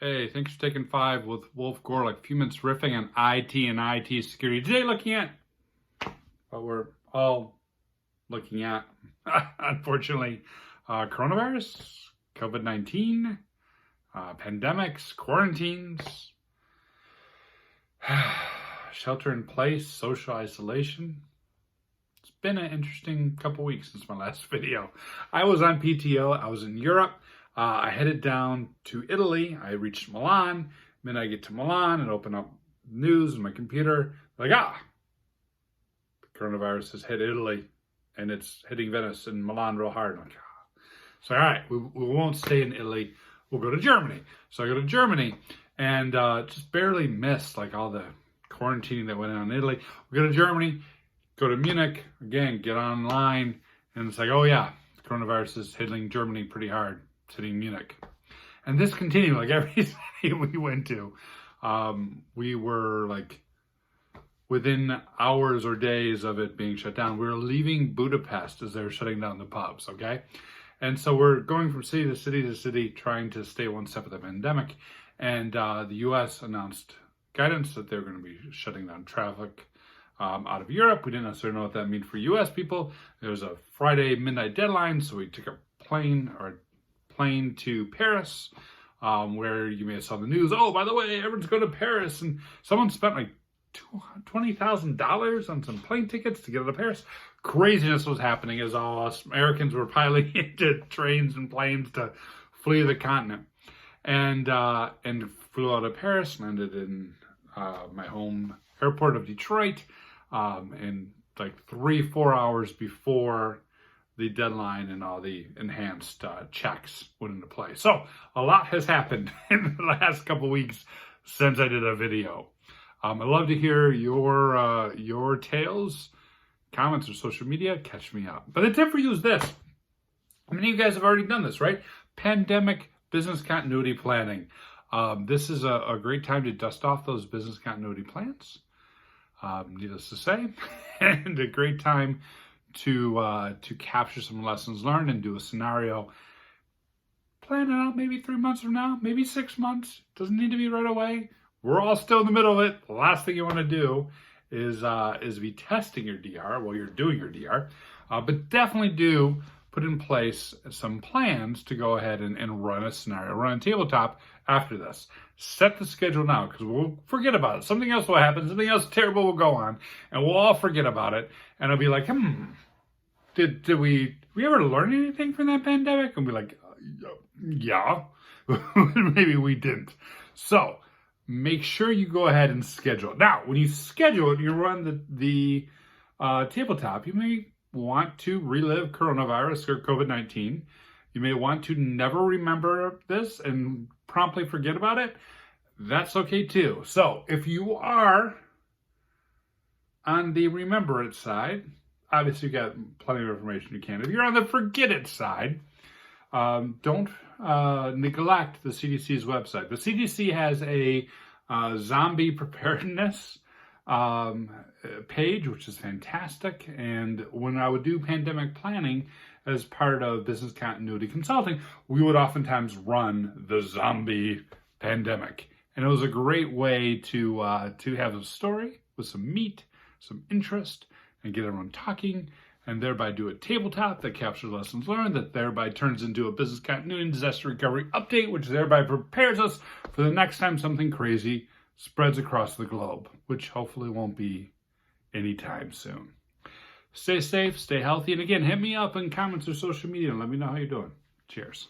Hey, thanks for taking 5 with Wolf Gorlick. A few minutes riffing on IT and IT security. Today looking at what we're all looking at, unfortunately, coronavirus, COVID-19, pandemics, quarantines, shelter in place, social isolation. It's been an interesting couple weeks since my last video. I was on PTO. I was in Europe. I headed down to Italy. I reached Milan. Then I get to Milan and open up news on my computer. Like, the coronavirus has hit Italy and it's hitting Venice and Milan real hard. I'm like, So, all right, we won't stay in Italy. We'll go to Germany. So I go to Germany and just barely missed like all the quarantining that went on in Italy. We go to Germany, go to Munich, again, get online. And it's like, oh yeah, the coronavirus is hitting Germany pretty hard. Hitting Munich. And this continued like every city we went to. We were like within hours or days of it being shut down. We were leaving Budapest as they were shutting down the pubs, okay? And so we're going from city to city to city trying to stay one step of the pandemic. And the US announced guidance that they're going to be shutting down traffic out of Europe. We didn't necessarily know what that meant for US people. There was a Friday midnight deadline, so we took a plane to Paris, where you may have saw the news. Oh, by the way, everyone's going to Paris, and someone spent like $20,000 on some plane tickets to get to Paris. Craziness was happening as all us Americans were piling into trains and planes to flee the continent, and flew out of Paris, landed in my home airport of Detroit, and like 3-4 hours before the deadline and all the enhanced checks went into place. So a lot has happened in the last couple of weeks since I did a video. I'd love to hear your tales, comments, or social media. Catch me up. But the tip for you is this. Many of you guys have already done this, right? Pandemic business continuity planning. This is a great time to dust off those business continuity plans, needless to say, and a great time to capture some lessons learned and do a scenario. Plan it out maybe 3 months from now, maybe 6 months. Doesn't need to be right away. We're all still in the middle of it. The last thing you want to do is be testing your DR while you're doing your DR. But definitely do put in place some plans to go ahead and run a scenario, run a tabletop after this. Set the schedule now, because we'll forget about it. Something else will happen, something else terrible will go on, and we'll all forget about it. And it'll be like, did we ever learn anything from that pandemic? And we'll be like, yeah, maybe we didn't. So make sure you go ahead and schedule it. Now, when you schedule it, you run the tabletop, you may want to relive coronavirus or COVID-19. You may want to never remember this and promptly forget about it. That's okay too. So if you are on the remember it side, obviously you got plenty of information you can. If you're on the forget it side, don't neglect the CDC's website. The CDC has a zombie preparedness page, which is fantastic. And when I would do pandemic planning as part of business continuity consulting, we would oftentimes run the zombie pandemic. And it was a great way to have a story with some meat, some interest, and get everyone talking, and thereby do a tabletop that captures lessons learned, that thereby turns into a business continuity and disaster recovery update, which thereby prepares us for the next time something crazy spreads across the globe, which hopefully won't be anytime soon. Stay safe, stay healthy, and again, hit me up in comments or social media and let me know how you're doing. Cheers.